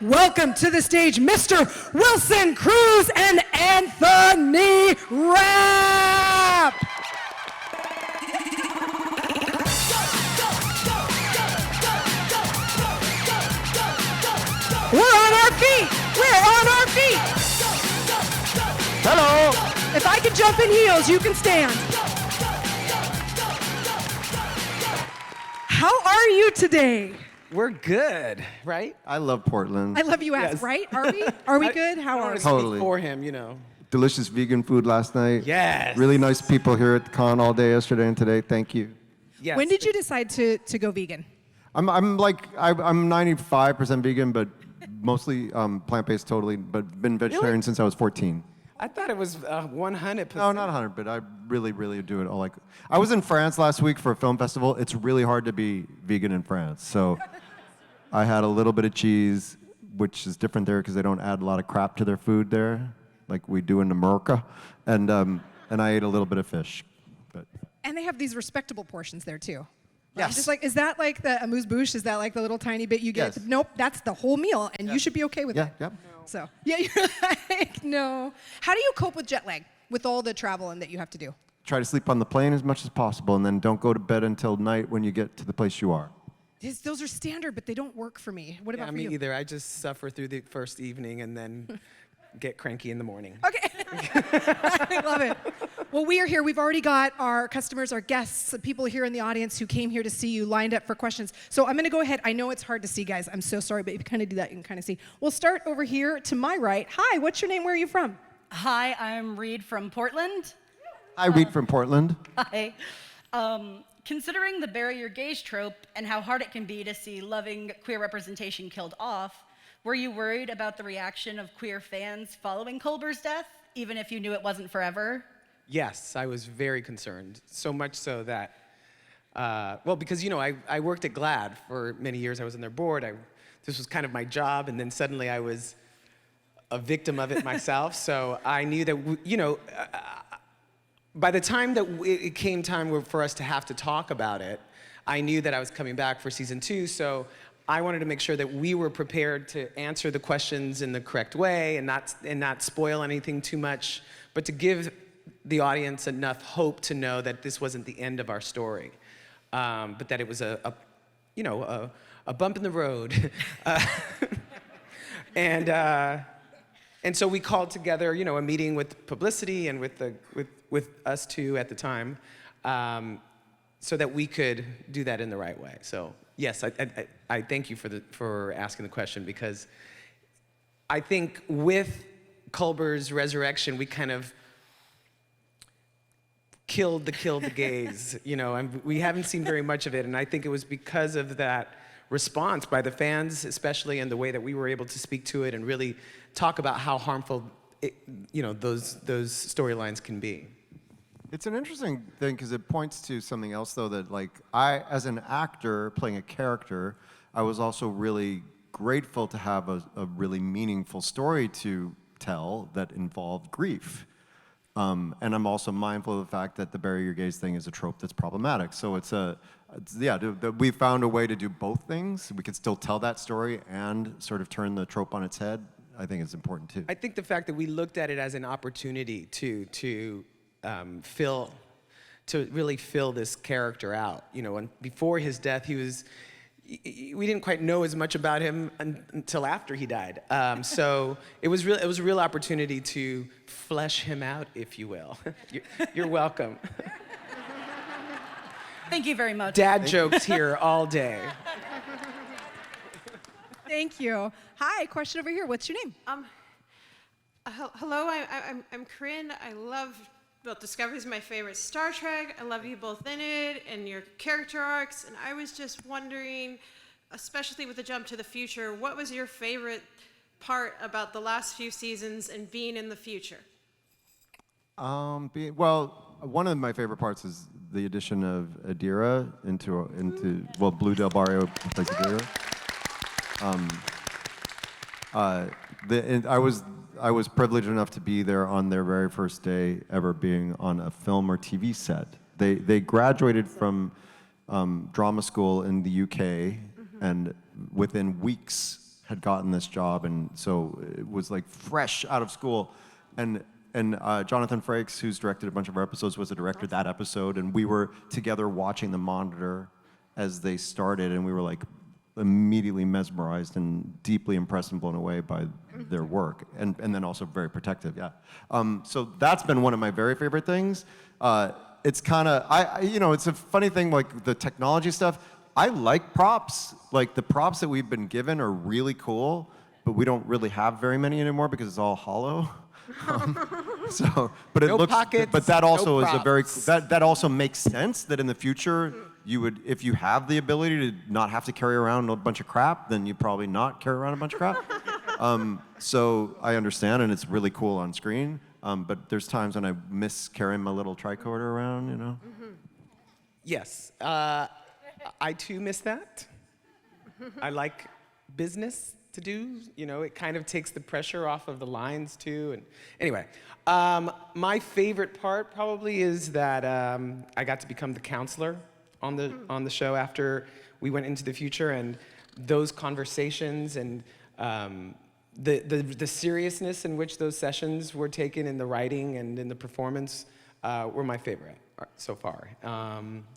welcome to the stage, Mr. Wilson, Cruz, and Anthony Rapp. We're on our feet. We're on our feet. Hello. If I can jump in heels, you can stand. How are you today? We're good, right? I love Portland. I love you, Yes. right? Are we? Are we good? How are we? Totally. For him, you know. Delicious vegan food last night. Yes. Really nice people here at the con all day yesterday and today. Thank you. Yes. When did you decide to go vegan? I'm 95% vegan, but mostly plant-based totally, but been vegetarian since I was 14. I thought it was 100%. No, not 100, but I really, really do it all. Like, I was in France last week for a film festival. It's really hard to be vegan in France, so I had a little bit of cheese, which is different there because they don't add a lot of crap to their food there, like we do in America, and I ate a little bit of fish. But And they have these respectable portions there too. Yes. Just like, is that like the amuse-bouche? Is that like the little tiny bit you get? Yes. Nope, that's the whole meal, and you should be okay with yeah, it. yeah. So, yeah, you're like, no. How do you cope with jet lag with all the traveling that you have to do? Try to sleep on the plane as much as possible, and then don't go to bed until night when you get to the place you are. Those are standard, but they don't work for me. What about Yeah, for me you? either. I just suffer through the first evening and then get cranky in the morning. Okay. I love it. Well, we are here. We've already got our customers, our guests, people here in the audience who came here to see you lined up for questions. So I'm going to go ahead. I know it's hard to see, guys. I'm so sorry, but if you kind of do that, you can kind of see. We'll start over here to my right. Hi, what's your name? Where are you from? Hi, I'm Reed from Portland. I read from Portland. Hi. Considering the bury your gays trope and how hard it can be to see loving queer representation killed off, were you worried about the reaction of queer fans following Culber's death, even if you knew it wasn't forever? Yes, I was very concerned. So much so that, because, you know, I worked at GLAAD for many years. I was on their board. This was kind of my job, and then suddenly I was a victim of it myself. So I knew that, by the time that it came time for us to have to talk about it, I knew that I was coming back for season 2, so I wanted to make sure that we were prepared to answer the questions in the correct way and not spoil anything too much, but to give the audience enough hope to know that this wasn't the end of our story, but that it was a bump in the road, and so we called together, a meeting with publicity and with us two at the time, so that we could do that in the right way. So yes, I thank you for asking the question, because I think with Culber's resurrection, we kind of killed the gays, and we haven't seen very much of it, and I think it was because of that response by the fans, especially, and the way that we were able to speak to it and really talk about how harmful those storylines can be. It's an interesting thing because it points to something else, though, that I, as an actor playing a character, I was also really grateful to have a really meaningful story to tell that involved grief. And I'm also mindful of the fact that the bury your gays thing is a trope that's problematic. So we found a way to do both things. We could still tell that story and sort of turn the trope on its head. I think it's important too. I think the fact that we looked at it as an opportunity to really fill this character out. And before his death, we didn't quite know as much about him until after he died. So it was a real opportunity to flesh him out, if you will. You're welcome. Thank you very much. Dad jokes here all day. Thank you. Hi, question over here. What's your name? Hello, I'm Corinne. Discovery's my favorite Star Trek. I love you both in it and your character arcs. And I was just wondering, especially with the jump to the future, what was your favorite part about the last few seasons and being in the future? One of my favorite parts is the addition of Idina into Blue Del Barrio plays Idina. I was privileged enough to be there on their very first day ever being on a film or TV set. They graduated from drama school in the UK, and within weeks had gotten this job, and so it was like fresh out of school. And Jonathan Frakes, who's directed a bunch of our episodes, was the director of that episode, and we were together watching the monitor as they started, and we were like immediately mesmerized and deeply impressed and blown away by their work, and then also very protective, yeah. So that's been one of my very favorite things. It's kind of, it's a funny thing, like the technology stuff. I like props. Like the props that we've been given are really cool, but we don't really have very many anymore because it's all hollow. But it No looks. pockets, But that also no is a very props. that also makes sense that in the future you would, if you have the ability to not have to carry around a bunch of crap, then you probably not carry around a bunch of crap. So I understand, and it's really cool on screen. But there's times when I miss carrying my little tricorder around, you know. Yes, I too miss that. I like business to do. It kind of takes the pressure off of the lines too. And anyway, my favorite part probably is that I got to become the counselor on the show after we went into the future, and those conversations and the seriousness in which those sessions were taken in the writing and in the performance were my favorite so far.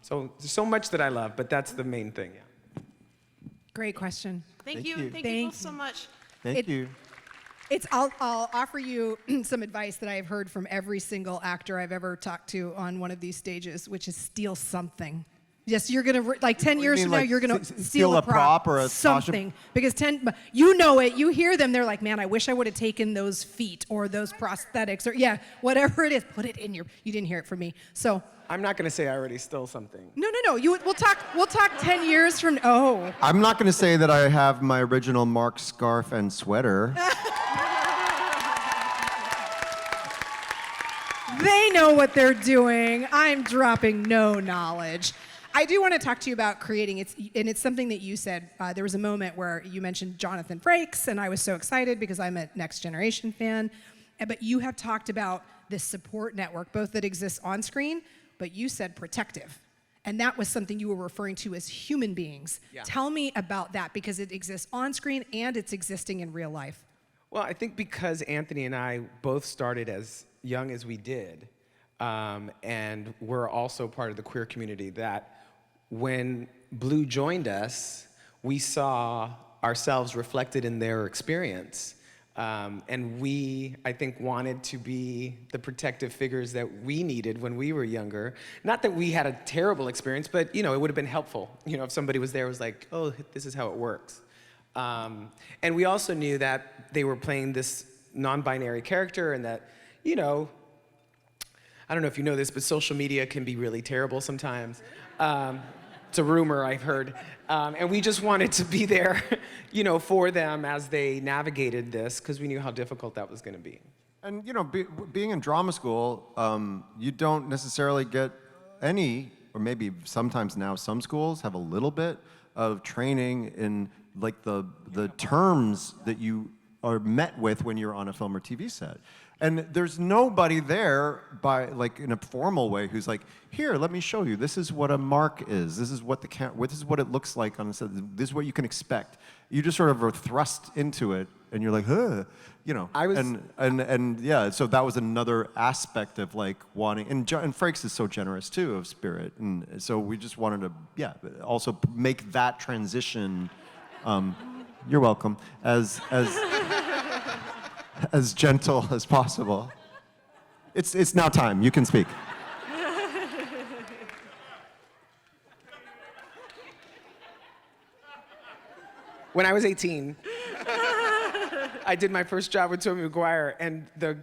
So there's so much that I love, but that's the main thing. Yeah. Great question. Thank Thank you. you. Thank you Thank both so you. much. Thank you. I'll offer you some advice that I've heard from every single actor I've ever talked to on one of these stages, which is steal something. Yes, you're gonna like 10 years mean, from now, like, you're gonna steal steal a prop or a something because you know it. You hear them, they're like, man, I wish I would have taken those feet or those prosthetics or whatever it is. Put it in your. You didn't hear it from me, so. I'm not gonna say I already stole something. No. We'll talk 10 years from. Oh. I'm not going to say that I have my original Mark scarf and sweater. They know what they're doing. I'm dropping no knowledge. I do want to talk to you about creating. It's something that you said. There was a moment where you mentioned Jonathan Frakes, and I was so excited because I'm a Next Generation fan. But you have talked about this support network, both that exists on screen, but you said protective. And that was something you were referring to as human beings. Yeah. Tell me about that, because it exists on screen and it's existing in real life. Well, I think because Anthony and I both started as young as we did, and we're also part of the queer community, that when Blue joined us, we saw ourselves reflected in their experience. And we, I think, wanted to be the protective figures that we needed when we were younger. Not that we had a terrible experience, but it would have been helpful. If somebody was there, was like, oh, this is how it works. And we also knew that they were playing this non-binary character, and that, I don't know if you know this, but social media can be really terrible sometimes. It's a rumor I've heard. And we just wanted to be there, for them as they navigated this, because we knew how difficult that was going to be. And being in drama school, you don't necessarily get any, or maybe sometimes now some schools have a little bit of training in like the terms that you are met with when you're on a film or TV set. And there's nobody there in a formal way who's like, here, let me show you. This is what a mark is. This is what this is what it looks like on the set. This is what you can expect. You just sort of are thrust into it, and you're like, I was- and yeah. So that was another aspect of like wanting. And Frakes is so generous too of spirit, and so we just wanted to also make that transition. You're welcome. As gentle as possible. It's now time. You can speak. When I was 18, I did my first job with Tobey Maguire, and the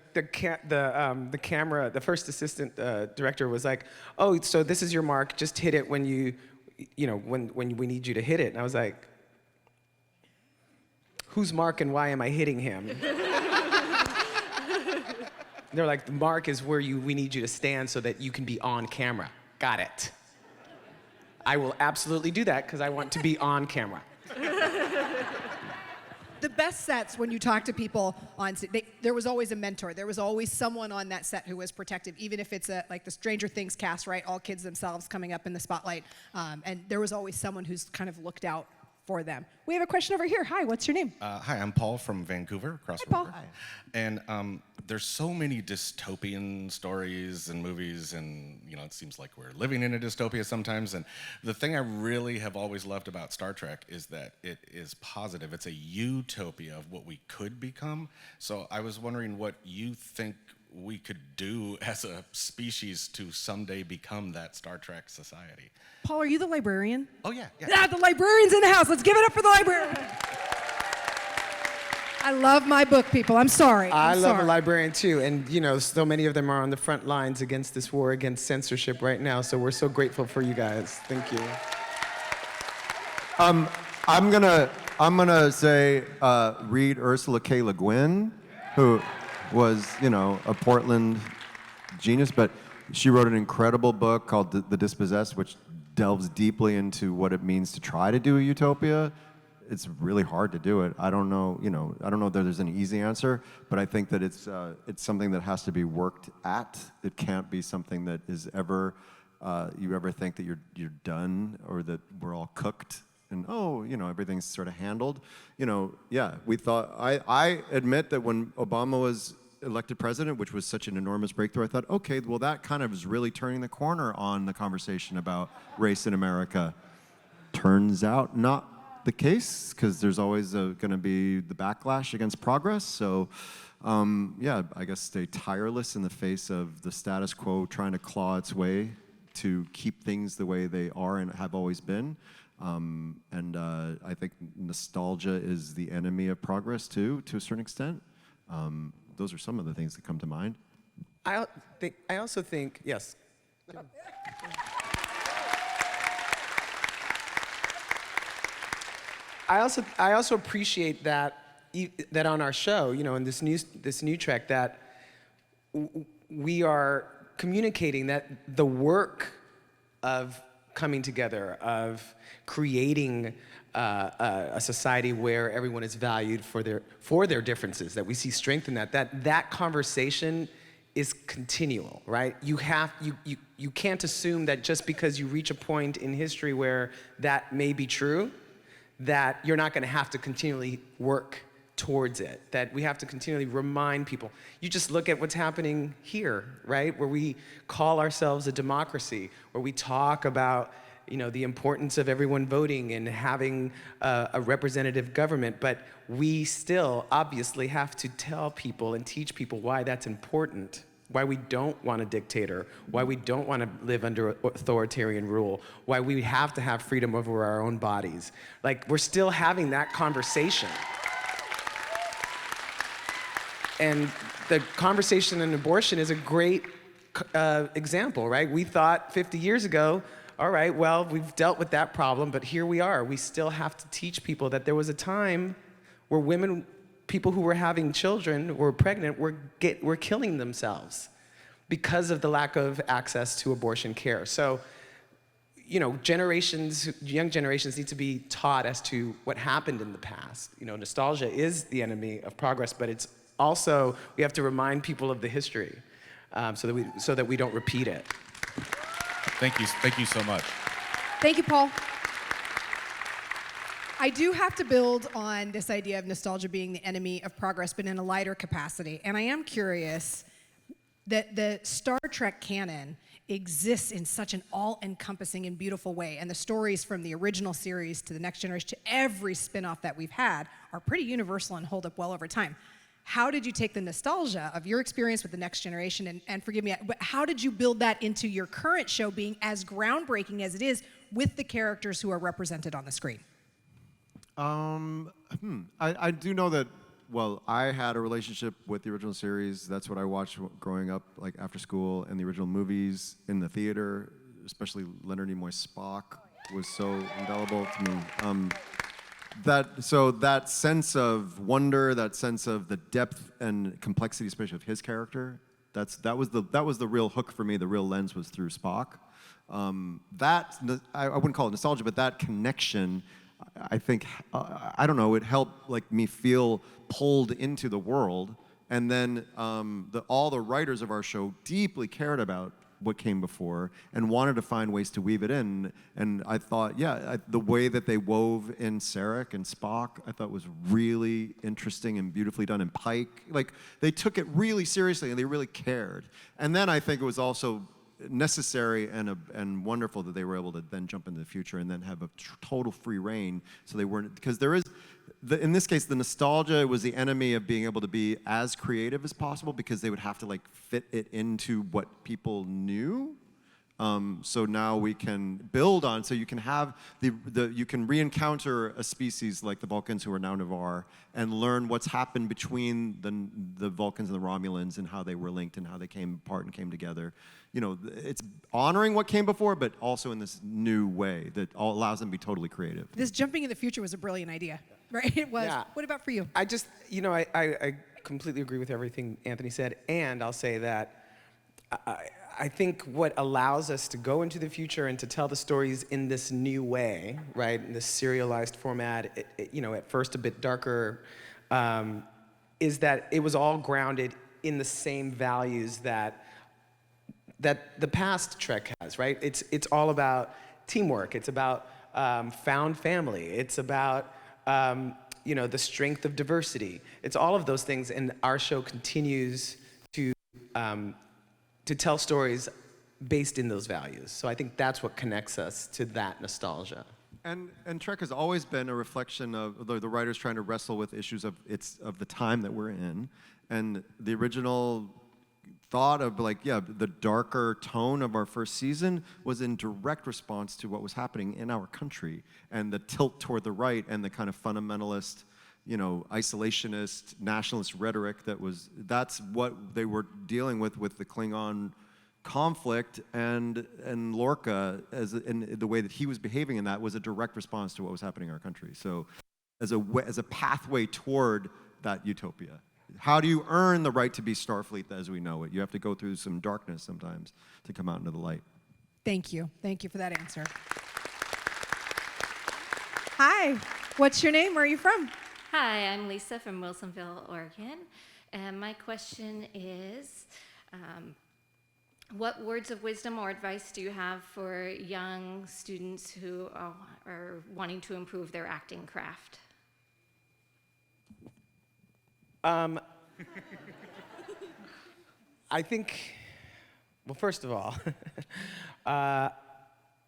camera, the first assistant director was like, "Oh, so this is your mark. Just hit it when when we need you to hit it." And I was like, "Whose mark and why am I hitting him?" They're like, "The mark is where we need you to stand so that you can be on camera." Got it. I will absolutely do that because I want to be on camera. The best sets, when you talk to people on set, there was always a mentor. There was always someone on that set who was protective, even if it's like the Stranger Things cast, right? All kids themselves coming up in the spotlight. And there was always someone who's kind of looked out for them. We have a question over here. Hi, what's your name? Hi, I'm Paul from Vancouver, across the Paul. river. And there's so many dystopian stories and movies, and it seems like we're living in a dystopia sometimes. And the thing I really have always loved about Star Trek is that it is positive. It's a utopia of what we could become. So I was wondering what you think we could do as a species to someday become that Star Trek society. Paul, are you the librarian? Oh, yeah. Ah, the librarian's in the house. Let's give it up for the librarian. I love my book, people. I'm sorry. I I'm love sorry. a librarian too, and so many of them are on the front lines against this war against censorship right now. So we're so grateful for you guys. Thank you. I'm gonna say read Ursula K. Le Guin, who was a Portland genius, but she wrote an incredible book called The Dispossessed, which delves deeply into what it means to try to do a utopia. It's really hard to do it. I don't know that there's an easy answer, but I think that it's something that has to be worked at. It can't be something that is ever you ever think that you're done or that we're all cooked and everything's sort of handled. We thought I admit that when Obama was elected president, which was such an enormous breakthrough, I thought, okay, well that kind of is really turning the corner on the conversation about race in America. Turns out not the case, because there's always going to be the backlash against progress. So, I guess stay tireless in the face of the status quo trying to claw its way to keep things the way they are and have always been. I think nostalgia is the enemy of progress too, to a certain extent. Those are some of the things that come to mind. I also think yes. I also appreciate that on our show, in this new Trek, that we are communicating that the work of coming together, of creating a society where everyone is valued for their differences, that we see strength in that conversation is continual, right? You can't assume that just because you reach a point in history where that may be true, that you're not going to have to continually work towards it, that we have to continually remind people. You just look at what's happening here, right? Where we call ourselves a democracy, where we talk about the importance of everyone voting and having a representative government, but we still obviously have to tell people and teach people why that's important, why we don't want a dictator, why we don't want to live under authoritarian rule, why we have to have freedom over our own bodies. Like, we're still having that conversation. And the conversation on abortion is a great example, right? We thought 50 years ago, all right, well, we've dealt with that problem, but here we are. We still have to teach people that there was a time where people who were having children, were pregnant, were killing themselves because of the lack of access to abortion care. So, young generations need to be taught as to what happened in the past. Nostalgia is the enemy of progress, but it's also, we have to remind people of the history so that we don't repeat it. Thank you so much. Thank you, Paul. I do have to build on this idea of nostalgia being the enemy of progress, but in a lighter capacity. And I am curious that the Star Trek canon exists in such an all-encompassing and beautiful way. And the stories from the original series to the Next Generation to every spin-off that we've had are pretty universal and hold up well over time. How did you take the nostalgia of your experience with the Next Generation, and forgive me, but how did you build that into your current show being as groundbreaking as it is with the characters who are represented on the screen? I do know that, well, I had a relationship with the original series. That's what I watched growing up, like after school, and the original movies in the theater, especially Leonard Nimoy's Spock was so indelible to me. That sense of wonder, that sense of the depth and complexity, especially of his character, that was the real hook for me. The real lens was through Spock. I wouldn't call it nostalgia, but that connection, I think, I don't know, it helped me feel pulled into the world. And then all the writers of our show deeply cared about what came before and wanted to find ways to weave it in. And I thought, the way that they wove in Sarek and Spock, I thought was really interesting and beautifully done. And Pike, like, they took it really seriously and they really cared. And then I think it was also necessary and wonderful that they were able to then jump into the future and then have a total free reign. So they weren't, because there is, in this case, the nostalgia was the enemy of being able to be as creative as possible, because they would have to like fit it into what people knew. So now we can build on, so you can have you can re-encounter a species like the Vulcans, who are now Navarre, and learn what's happened between the Vulcans and the Romulans and how they were linked and how they came apart and came together. You know, it's honoring what came before, but also in this new way that allows them to be totally creative. This jumping in the future was a brilliant idea, right? It was. Yeah. What about for you? I just, I completely agree with everything Anthony said, and I'll say that I think what allows us to go into the future and to tell the stories in this new way, right, in this serialized format, at first a bit darker, is that it was all grounded in the same values that the past Trek has, right? It's all about teamwork. It's about found family. It's about the strength of diversity. It's all of those things, and our show continues to tell stories based in those values. So I think that's what connects us to that nostalgia. And Trek has always been a reflection of the writers trying to wrestle with issues of the time that we're in. And the original thought of the darker tone of our first season was in direct response to what was happening in our country, and the tilt toward the right and the kind of fundamentalist, isolationist, nationalist rhetoric that's what they were dealing with the Klingon conflict, and Lorca, in the way that he was behaving in that, was a direct response to what was happening in our country. So as a pathway toward that utopia. How do you earn the right to be Starfleet as we know it? You have to go through some darkness sometimes to come out into the light. Thank you. Thank you for that answer. Hi, what's your name? Where are you from? Hi, I'm Lisa from Wilsonville, Oregon. And my question is, what words of wisdom or advice do you have for young students who are wanting to improve their acting craft? I think, well, first of all, I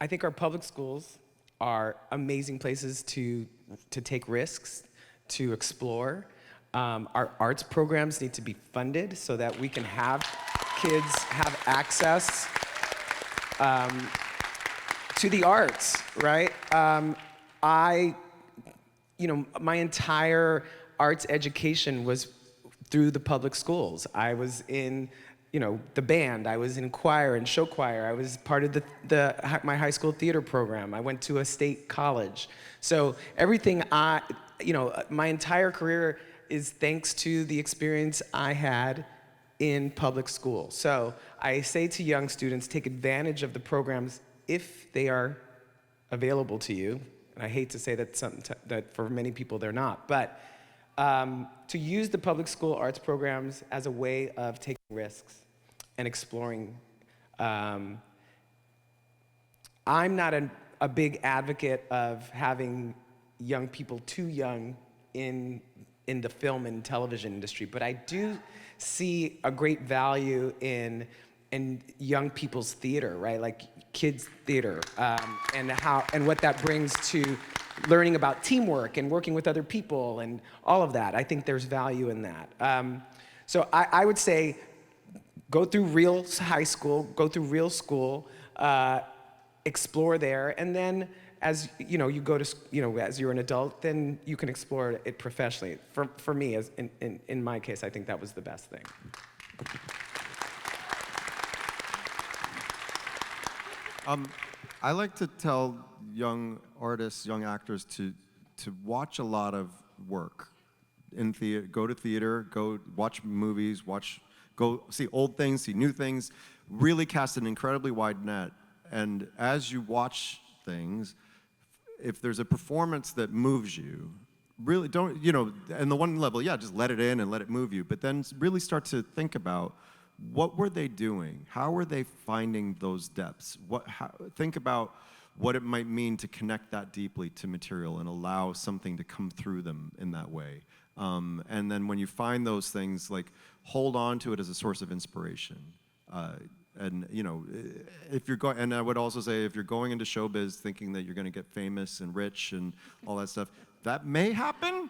think our public schools are amazing places to take risks, to explore. Our arts programs need to be funded so that we can have kids have access to the arts, right? My entire arts education was through the public schools. I was in, the band. I was in choir and show choir. I was part of my high school theater program. I went to a state college. So everything my entire career is thanks to the experience I had in public school. So I say to young students, take advantage of the programs if they are available to you. And I hate to say that for many people they're not, but to use the public school arts programs as a way of taking risks and exploring. I'm not a big advocate of having young people too young in the film and television industry, but I do see a great value in young people's theater, right? Like kids theater, and what that brings to learning about teamwork and working with other people and all of that. I think there's value in that. So I would say go through real high school, go through real school, explore there, and then as you go to as you're an adult, then you can explore it professionally. For me, as in my case, I think that was the best thing. I like to tell young artists, young actors to watch a lot of work in theater. Go to theater, go watch movies, go see old things, see new things. Really cast an incredibly wide net. And as you watch things, if there's a performance that moves you, really don't, and the one level, just let it in and let it move you. But then really start to think about what were they doing? How were they finding those depths? Think about what it might mean to connect that deeply to material and allow something to come through them in that way. And then when you find those things, like, hold on to it as a source of inspiration. And you know, if you're going, and I would also say, if you're going into showbiz thinking that you're going to get famous and rich and all that stuff, that may happen,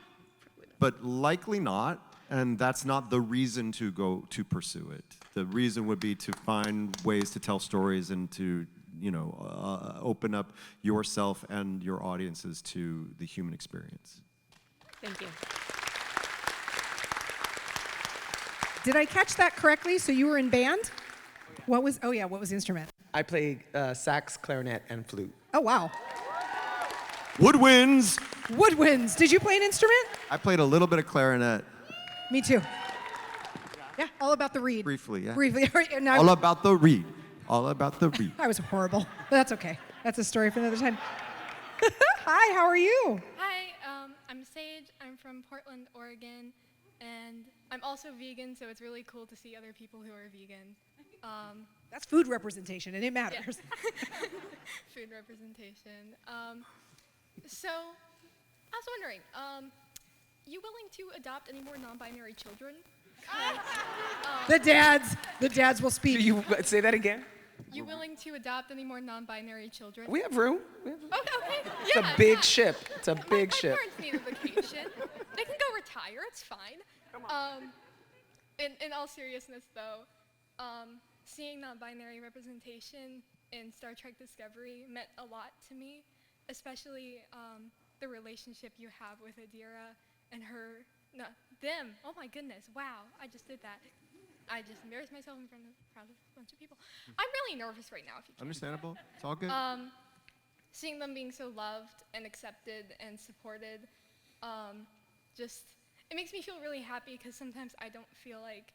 but likely not. And that's not the reason to go to pursue it. The reason would be to find ways to tell stories and to, you know, open up yourself and your audiences to the human experience. Thank you. Did I catch that correctly? So you were in band? What was the instrument? I play sax, clarinet, and flute. Oh, wow. Woodwinds! Woodwinds. Did you play an instrument? I played a little bit of clarinet. Me too. Yeah, all about the reed. Briefly, yeah. Briefly. And I, All about the reed. All about the reed. I was horrible, but that's okay. That's a story for another time. Hi, how are you? Hi, I'm Sage. I'm from Portland, Oregon, and I'm also vegan, so it's really cool to see other people who are vegan. That's food representation, and it matters. Food representation. So, I was wondering, you willing to adopt any more non-binary children? The dads will speak. Do you say that again? You willing to adopt any more non-binary children? We have room. Okay. It's a big ship. It's a big ship. My parents need a vacation. They can go retire. It's fine. In all seriousness, though, seeing non-binary representation in Star Trek Discovery meant a lot to me, especially the relationship you have with Adira and them. Oh my goodness! Wow, I just did that. I just embarrassed myself in front of a bunch of people. I'm really nervous right now. If you can. Understandable. It's all good. Seeing them being so loved and accepted and supported, it makes me feel really happy, because sometimes I don't feel like,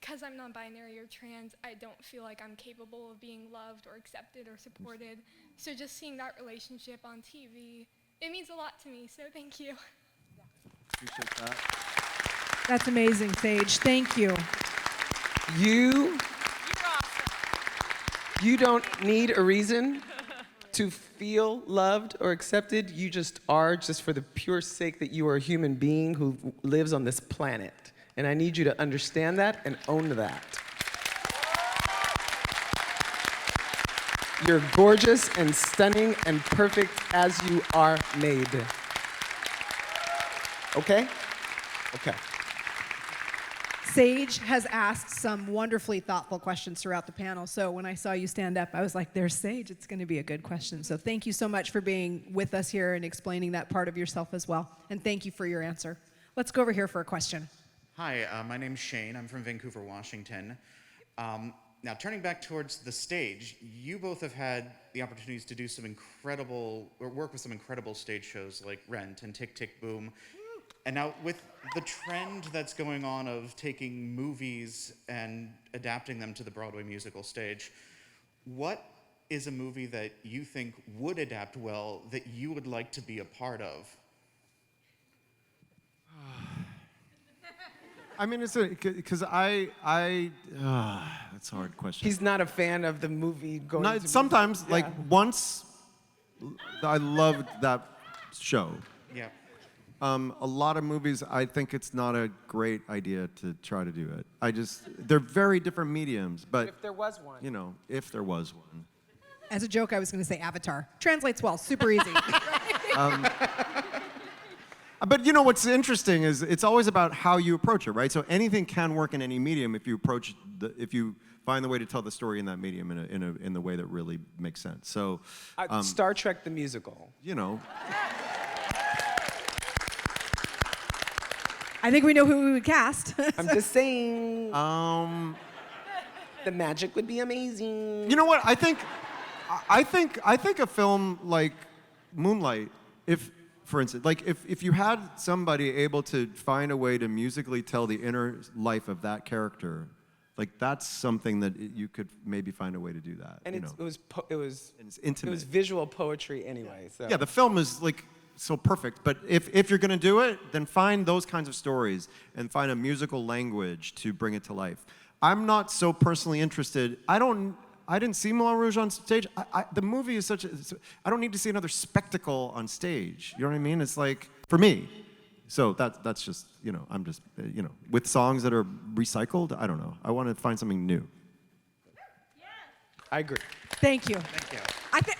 because I'm non-binary or trans, I don't feel like I'm capable of being loved or accepted or supported. So just seeing that relationship on TV, it means a lot to me, so thank you. Appreciate that. That's amazing, Sage. Thank you. You don't need a reason to feel loved or accepted. You just are, just for the pure sake that you are a human being who lives on this planet. And I need you to understand that and own that. You're gorgeous and stunning and perfect as you are made. Okay? Okay. Sage has asked some wonderfully thoughtful questions throughout the panel. So when I saw you stand up, I was like, there's Sage. It's going to be a good question. So thank you so much for being with us here and explaining that part of yourself as well. And thank you for your answer. Let's go over here for a question. Hi, my name's Shane. I'm from Vancouver, Washington. Now, turning back towards the stage, you both have had the opportunities to do some incredible, or work with some incredible stage shows like Rent and Tick, Tick, Boom. And now with the trend that's going on of taking movies and adapting them to the Broadway musical stage, what is a movie that you think would adapt well that you would like to be a part of? I mean, it's because that's a hard question. He's not a fan of the movie going No, to sometimes, yeah. like, once I loved that show. Yeah. A lot of movies, I think it's not a great idea to try to do it. They're very different mediums, but If there was one. you know, if there was one. As a joke, I was going to say Avatar. Translates well, super easy. But you know what's interesting is it's always about how you approach it, right? So anything can work in any medium if you if you find the way to tell the story in that medium in the way that really makes sense. So, Star Trek the musical. you know, I think we know who we would cast. I'm just saying. The magic would be amazing. you know what? I think a film like Moonlight, for instance, like if you had somebody able to find a way to musically tell the inner life of that character, like that's something that you could maybe find a way to do that. And you it know? was And it's intimate. It was visual poetry anyway. So. Yeah, the film is like so perfect. But if you're going to do it, then find those kinds of stories and find a musical language to bring it to life. I'm not so personally interested. I didn't see Moulin Rouge on stage. The movie is I don't need to see another spectacle on stage. You know what I mean? It's like, for me. So that's just, I'm just, with songs that are recycled, I don't know. I want to find something new. I agree. Thank you. Thank you.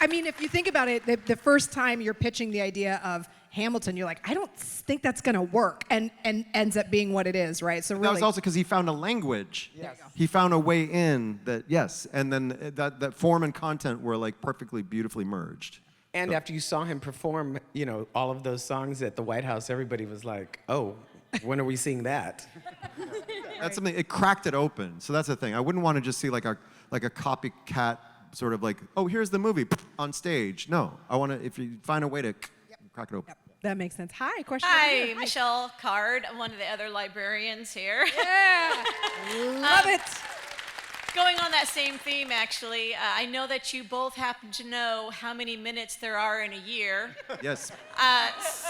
I mean, if you think about it, the first time you're pitching the idea of Hamilton, you're like, I don't think that's going to work, and ends up being what it is, right? So really, that was also because he found a language. Yes. He found a way in that, yes, and then that form and content were like perfectly, beautifully merged. And after you saw him perform, all of those songs at the White House, everybody was like, oh, when are we seeing that? That's something, it cracked it open. So that's the thing. I wouldn't want to just see like a copycat sort of like, oh, here's the movie on stage. No, I want to, if you find a way to crack it open. Yep. That makes sense. Hi, question. over Hi, here. Michelle Card, one of the other librarians here. Yeah, love it. Going on that same theme, actually, I know that you both happen to know how many minutes there are in a year. Yes.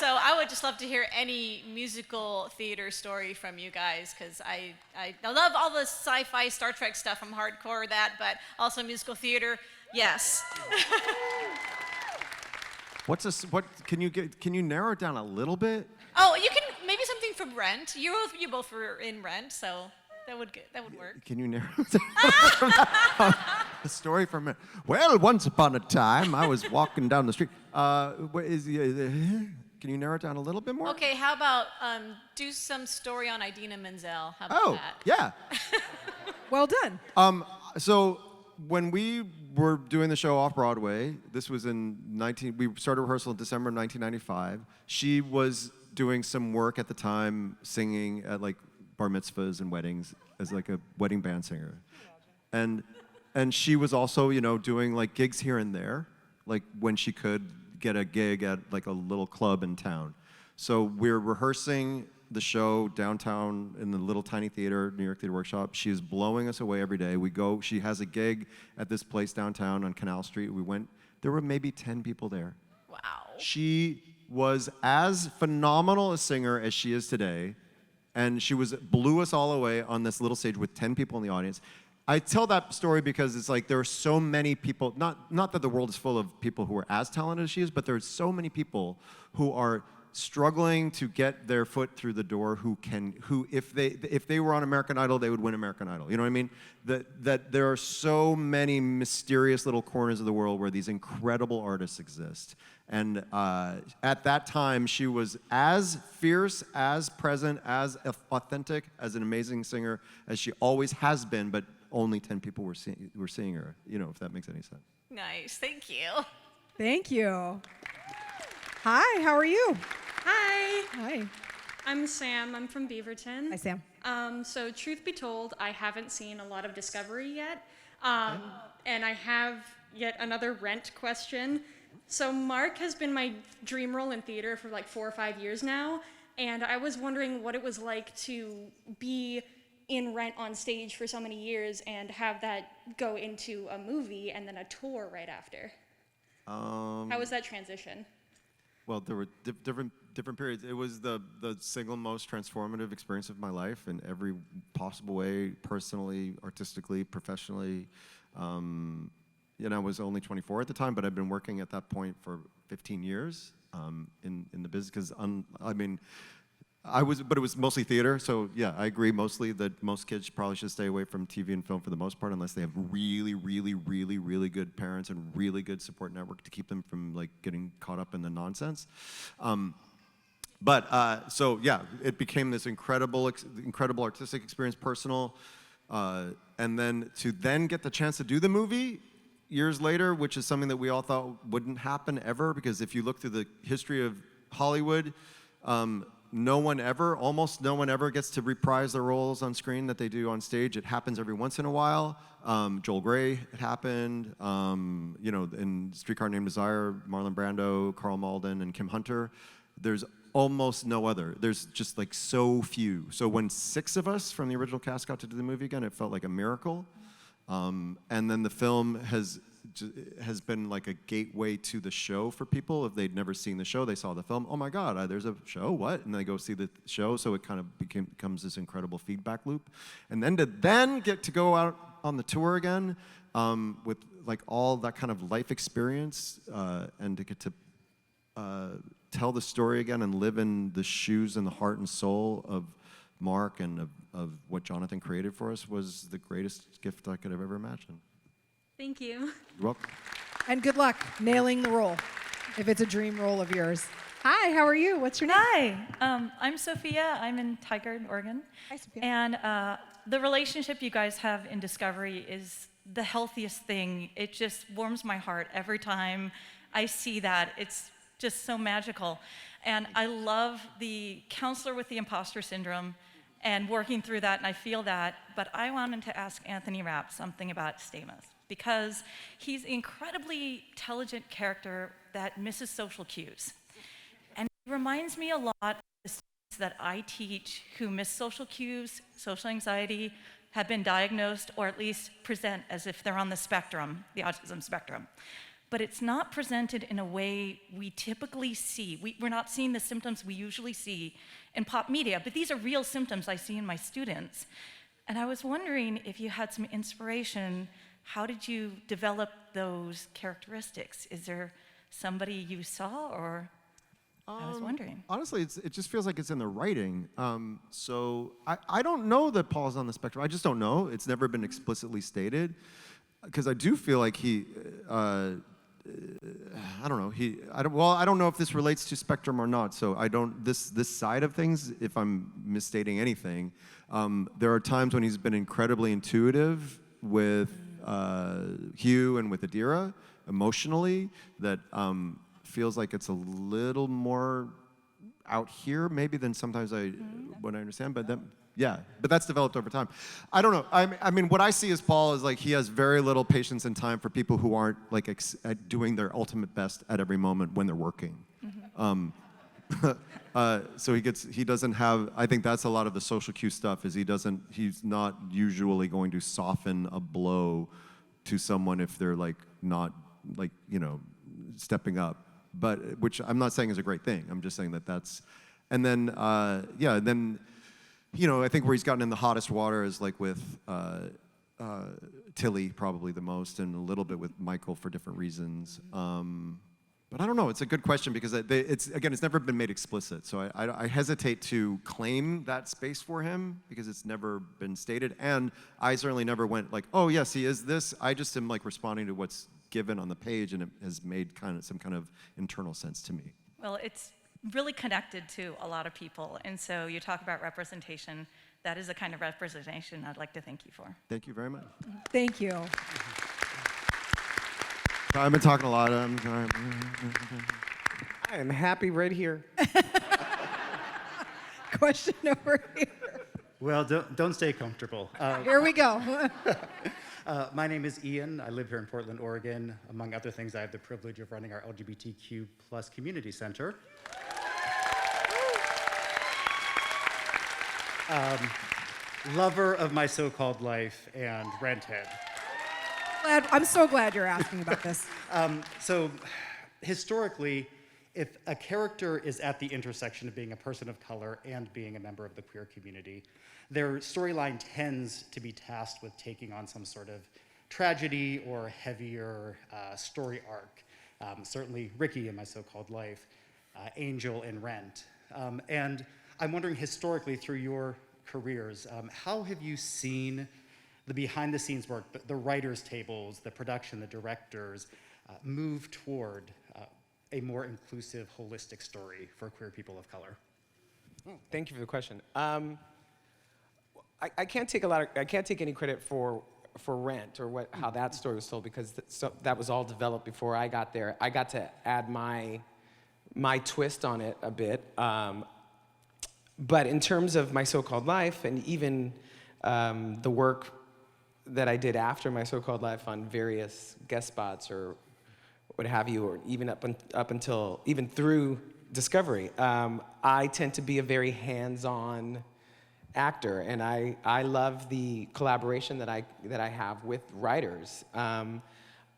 So I would just love to hear any musical theater story from you guys, because I love all the sci-fi Star Trek stuff. I'm hardcore with that, but also musical theater, yes. What can you narrow it down a little bit? Oh, you can maybe something from Rent. You both were in Rent, so that would work. Can you narrow it down? A story from, well, once upon a time, I was walking down the street. Can you narrow it down a little bit more? Okay, how about do some story on Idina Menzel? How about that? Yeah. Well done. So when we were doing the show off Broadway, this was we started rehearsal in December of 1995. She was doing some work at the time, singing at like bar mitzvahs and weddings as like a wedding band singer. And she was also, doing like gigs here and there, like when she could get a gig at like a little club in town. So we're rehearsing the show downtown in the little tiny theater, New York Theater Workshop. She is blowing us away every day. She has a gig at this place downtown on Canal Street. There were maybe 10 people there. Wow. She was as phenomenal a singer as she is today, and she blew us all away on this little stage with 10 people in the audience. I tell that story because it's like there are so many people, not that the world is full of people who are as talented as she is, but there's so many people who are struggling to get their foot through the door who if they were on American Idol, they would win American Idol. You know what I mean? That there are so many mysterious little corners of the world where these incredible artists exist. And at that time, she was as fierce, as present, as authentic, as an amazing singer as she always has been, but only 10 people were seeing her, if that makes any sense. Nice, thank you. Thank you. Hi, how are you? Hi, Hi. I'm Sam. I'm from Beaverton. Hi, Sam. So truth be told, I haven't seen a lot of Discovery yet, and I have yet another Rent question. So Mark has been my dream role in theater for like 4 or 5 years now, and I was wondering what it was like to be in Rent on stage for so many years and have that go into a movie and then a tour right after. How was that transition? Well, there were different periods. It was the single most transformative experience of my life in every possible way, personally, artistically, professionally. I was only 24 at the time, but I'd been working at that point for 15 years in the business. But it was mostly theater. So yeah, I agree mostly that most kids probably should stay away from TV and film for the most part, unless they have really, really, really, really good parents and really good support network to keep them from like getting caught up in the nonsense. So yeah, it became this incredible artistic experience, personal, and then to get the chance to do the movie years later, which is something that we all thought wouldn't happen ever, because if you look through the history of Hollywood, almost no one ever gets to reprise their roles on screen that they do on stage. It happens every once in a while. Joel Grey, it happened. In Streetcar Named Desire, Marlon Brando, Carl Malden, and Kim Hunter. There's almost no other. There's just like so few. So when 6 of us from the original cast got to do the movie again, it felt like a miracle. And then the film has has been like a gateway to the show for people. If they'd never seen the show, they saw the film. Oh my God, there's a show. What? And they go see the show. So it kind of becomes this incredible feedback loop. And then to get to go out on the tour again with like all that kind of life experience and to get to tell the story again and live in the shoes and the heart and soul of Mark and of what Jonathan created for us was the greatest gift I could have ever imagined. Thank you. You're welcome. And good luck nailing the role, if it's a dream role of yours. Hi, how are you? What's your name? Hi, I'm Sophia. I'm in Tigard, Oregon. Hi, Sophia. And the relationship you guys have in Discovery is the healthiest thing. It just warms my heart every time I see that. It's just so magical. And I love the counselor with the imposter syndrome and working through that, and I feel that. But I wanted to ask Anthony Rapp something about Stamets, because he's an incredibly intelligent character that misses social cues. And it reminds me a lot of the students that I teach who miss social cues, social anxiety, have been diagnosed, or at least present as if they're on the spectrum, the autism spectrum. But it's not presented in a way we typically see. We're not seeing the symptoms we usually see in pop media, but these are real symptoms I see in my students. And I was wondering if you had some inspiration. How did you develop those characteristics? Is there somebody you saw, or I was wondering? Honestly, it just feels like it's in the writing. So I don't know that Paul's on the spectrum. I just don't know. It's never been explicitly stated. Because I do feel like he, I don't know. I don't know if this relates to spectrum or not. So I don't. This side of things, if I'm misstating anything, there are times when he's been incredibly intuitive with Hugh and with Idina emotionally that feels like it's a little more out here maybe than sometimes what I understand. But then. Yeah, but that's developed over time. I don't know. I mean, what I see as Paul is like he has very little patience and time for people who aren't like doing their ultimate best at every moment when they're working. So he doesn't have. I think that's a lot of the social cue stuff. Is he's not usually going to soften a blow to someone if they're like not like stepping up. But which I'm not saying is a great thing. I'm just saying that that's, and then then. I think where he's gotten in the hottest water is like with Tilly probably the most, and a little bit with Michael for different reasons. But I don't know. It's a good question because it's never been made explicit. So I hesitate to claim that space for him because it's never been stated, and I certainly never went like, oh yes, he is this. I just am like responding to what's given on the page, and it has made some kind of internal sense to me. Well, it's really connected to a lot of people. And so you talk about representation. That is the kind of representation I'd like to thank you for. Thank you very much. Thank you. I've been talking a lot. I am happy right here. Question over here. Well, don't stay comfortable. Here we go. My name is Ian. I live here in Portland, Oregon. Among other things, I have the privilege of running our LGBTQ+ community center. Lover of my so-called life and renthead. I'm so glad you're asking about this. So historically, if a character is at the intersection of being a person of color and being a member of the queer community, their storyline tends to be tasked with taking on some sort of tragedy or heavier story arc. Certainly Ricky in My So-Called Life, Angel in Rent. And I'm wondering, historically, through your careers, how have you seen the behind-the-scenes work, the writers' tables, the production, the directors, move toward a more inclusive, holistic story for queer people of color? Thank you for the question. I can't take any credit for Rent or how that story was told because that was all developed before I got there. I got to add my twist on it a bit. But in terms of My So-Called Life and even the work that I did after My So-Called Life on various guest spots or what have you, or even up until even through Discovery, I tend to be a very hands-on actor, and I love the collaboration that I have with writers.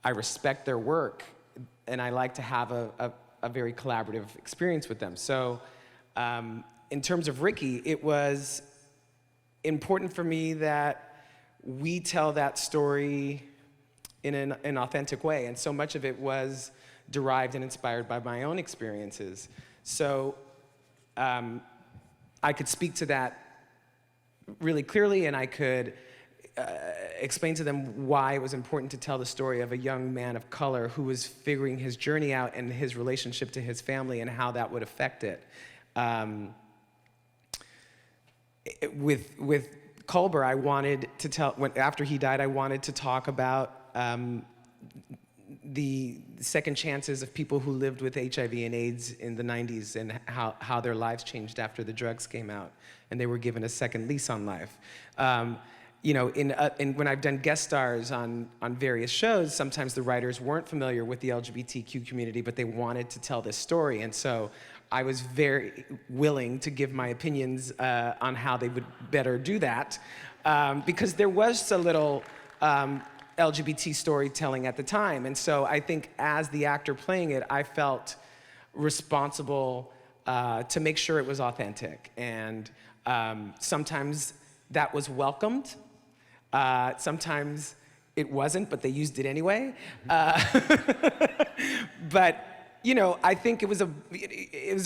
I respect their work, and I like to have a very collaborative experience with them. So in terms of Ricky, it was important for me that we tell that story in an authentic way, and so much of it was derived and inspired by my own experiences. So I could speak to that really clearly, and I could explain to them why it was important to tell the story of a young man of color who was figuring his journey out and his relationship to his family and how that would affect it. With Culber, I wanted to tell, after he died, I wanted to talk about the second chances of people who lived with HIV and AIDS in the 90s and how their lives changed after the drugs came out and they were given a second lease on life. You know, when I've done guest stars on various shows, sometimes the writers weren't familiar with the LGBTQ community, but they wanted to tell this story. And so I was very willing to give my opinions on how they would better do that, because there was so little LGBT storytelling at the time. And so I think as the actor playing it, I felt responsible to make sure it was authentic. And sometimes that was welcomed. Sometimes it wasn't, but they used it anyway. But you know, I think it was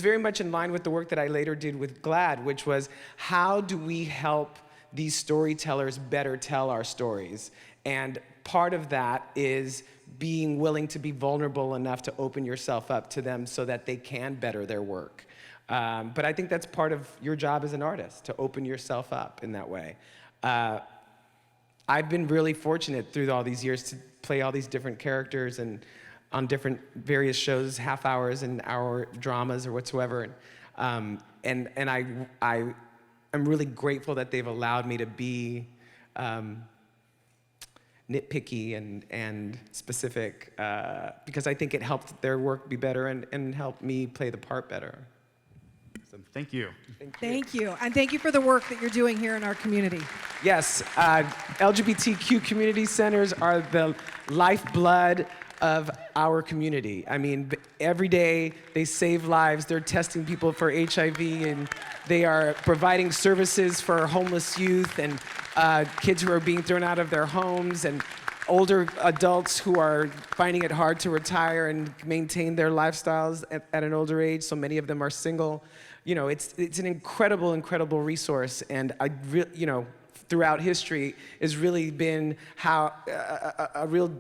very much in line with the work that I later did with GLAAD, which was how do we help these storytellers better tell our stories? And part of that is being willing to be vulnerable enough to open yourself up to them so that they can better their work. But I think that's part of your job as an artist, to open yourself up in that way. I've been really fortunate through all these years to play all these different characters and on different various shows, half hours and hour dramas or whatsoever. And I'm really grateful that they've allowed me to be nitpicky and specific, because I think it helped their work be better and helped me play the part better. Thank you. Thank you. And thank you for the work that you're doing here in our community. Yes, LGBTQ community centers are the lifeblood of our community. I mean, every day they save lives. They're testing people for HIV, and they are providing services for homeless youth and kids who are being thrown out of their homes, and older adults who are finding it hard to retire and maintain their lifestyles at an older age. So many of them are single. You know, it's an incredible, incredible resource, and you know, throughout history has really been how a real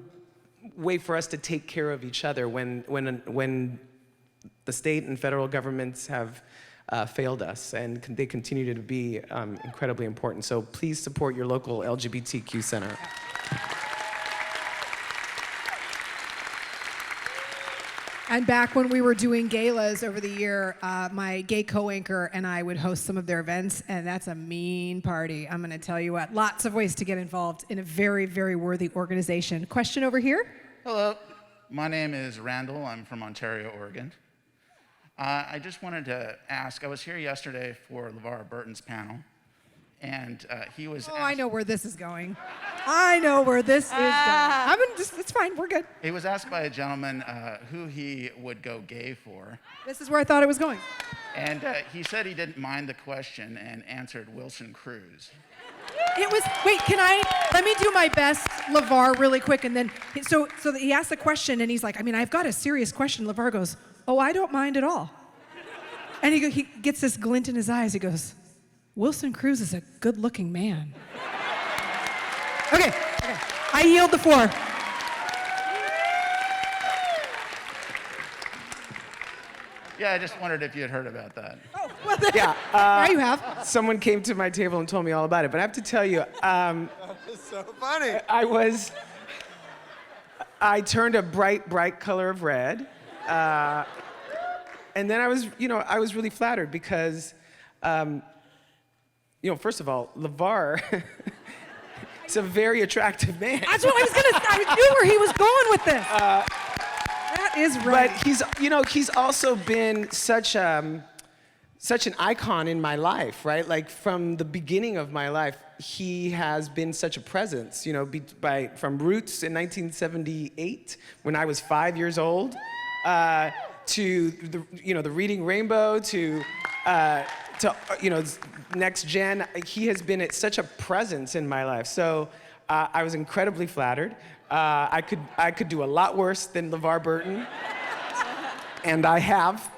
way for us to take care of each other when the state and federal governments have failed us, and they continue to be incredibly important. So please support your local LGBTQ center. And back when we were doing galas over the year, my gay co-anchor and I would host some of their events, and that's a mean party. I'm gonna tell you what, lots of ways to get involved in a very, very worthy organization. Question over here? Hello, my name is Randall. I'm from Ontario, Oregon. I just wanted to ask, I was here yesterday for LeVar Burton's panel, and he was I know where this is going. I know where this is going. It's fine, we're good. He was asked by a gentleman who he would go gay for. This is where I thought it was going. And he said he didn't mind the question and answered Wilson Cruz. It was, wait, let me do my best, LeVar, really quick, and then, so he asked the question, and he's like, I mean, I've got a serious question. LeVar goes, oh, I don't mind at all. And he gets this glint in his eyes. He goes, Wilson Cruz is a good-looking man. Okay, I yield the floor. Yeah, I just wondered if you had heard about that. Oh, well, yeah. Now you have. Someone came to my table and told me all about it, but I have to tell you, It's so funny. I turned a bright color of red, and then I was really flattered because, first of all, LeVar is a very attractive man. That's what I knew where he was going with this. That is right. But he's also been such such an icon in my life, right? Like from the beginning of my life, he has been such a presence, you know, from Roots in 1978, when I was 5 years old, to the Reading Rainbow, to Next Gen. He has been such a presence in my life. So I was incredibly flattered. I could do a lot worse than LeVar Burton, and I have.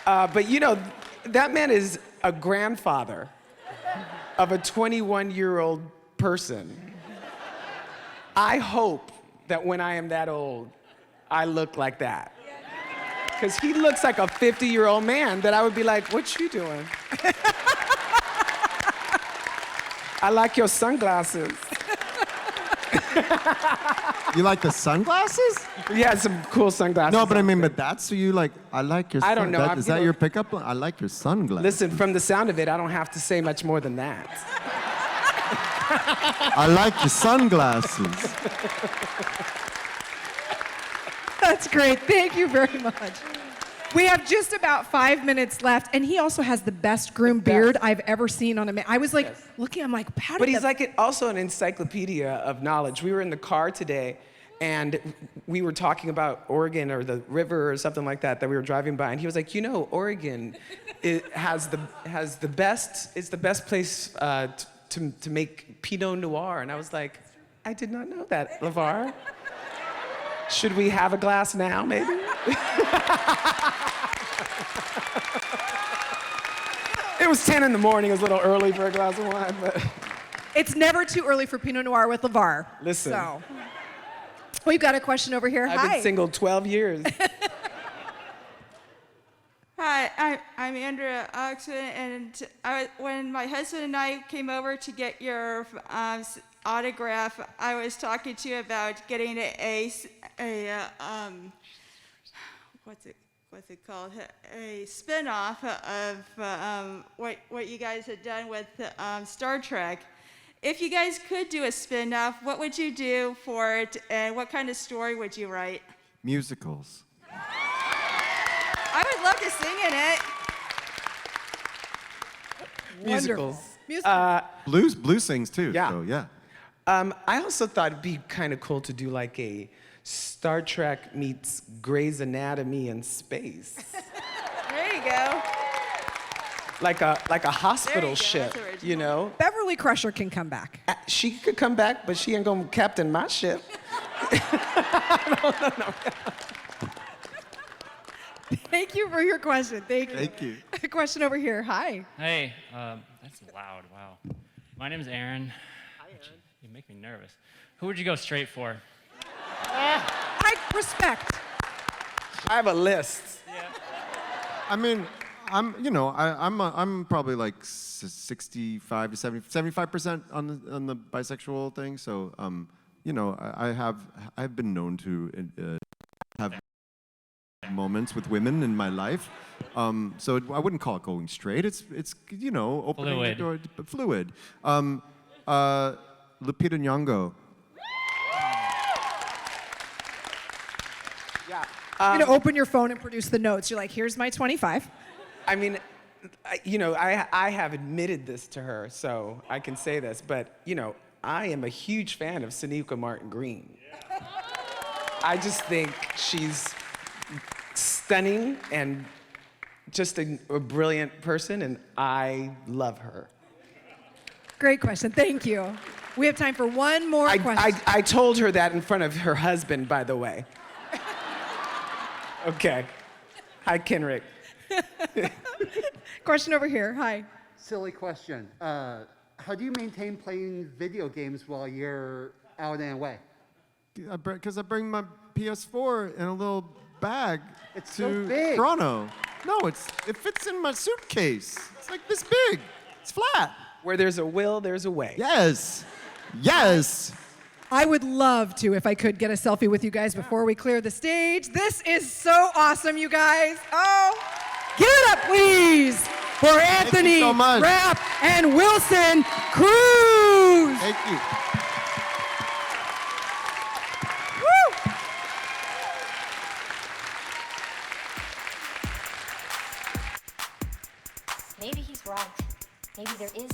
But you know, that man is a grandfather of a 21-year-old person. I hope that when I am that old, I look like that. Because he looks like a 50-year-old man that I would be like, what you doing? I like your sunglasses. You like the sunglasses? Yeah, some cool sunglasses. No, but I mean, but that's you like. I like your. I don't know. Is that your pickup line? I like your sunglasses. Listen, from the sound of it, I don't have to say much more than that. I like your sunglasses. That's great. Thank you very much. We have just about 5 minutes left, and he also has the best groomed beard I've ever seen on a man. I was like looking, I'm like, how did But he's like also an encyclopedia of knowledge. We were in the car today, and we were talking about Oregon or the river or something like that we were driving by, and he was like, you know, Oregon has the best. It's the best place to make Pinot Noir, and I was like, I did not know that, LeVar. Should we have a glass now, maybe? It was 10 in the morning. It was a little early for a glass of wine, but... It's never too early for Pinot Noir with LeVar. Listen. So. We've got a question over here. I've been single 12 years. Hi, I'm Andrea Oxford, and when my husband and I came over to get your autograph, I was talking to you about getting what's it called? A spin-off of what you guys had done with Star Trek. If you guys could do a spin-off, what would you do for it, and what kind of story would you write? Musicals. I would love to sing in it. Musicals. Blue sings too. Yeah. So, yeah. I also thought it'd be kind of cool to do like a Star Trek meets Grey's Anatomy in space. There you go. Like a hospital ship, you know? Beverly Crusher can come back. She could come back, but she ain't gonna captain my ship. No. Thank you for your question. Thank you. Thank you. A question over here. Hi. Hey, that's loud. Wow. My name's Aaron. Hi, Aaron. You make me nervous. Who would you go straight for? I respect. I have a list. Yeah. I mean, I'm probably like 65 to 75% on the bisexual thing. So, I've been known to have moments with women in my life. So I wouldn't call it going straight. It's opening Fluid. the door. Fluid. Lupita Nyong'o. Yeah. You're going to open your phone and produce the notes. You're like, here's my 25. I mean, I have admitted this to her, so I can say this, but, I am a huge fan of Sonequa Martin Green. I just think she's stunning and just a brilliant person, and I love her. Great question. Thank you. We have time for one more question. I told her that in front of her husband, by the way. Okay. Hi, Kenrick. Question over here. Hi. Silly question. How do you maintain playing video games while you're out and away? Because I bring my PS4 in a little bag It's to so big. Toronto. No, it fits in my suitcase. It's like this big. It's flat. Where there's a will, there's a way. Yes. Yes. I would love to, if I could, get a selfie with you guys before we clear the stage. This is so awesome, you guys. Oh, give it up, please, for Anthony, so much. Rapp, and Wilson Cruz. Thank you. Woo. there is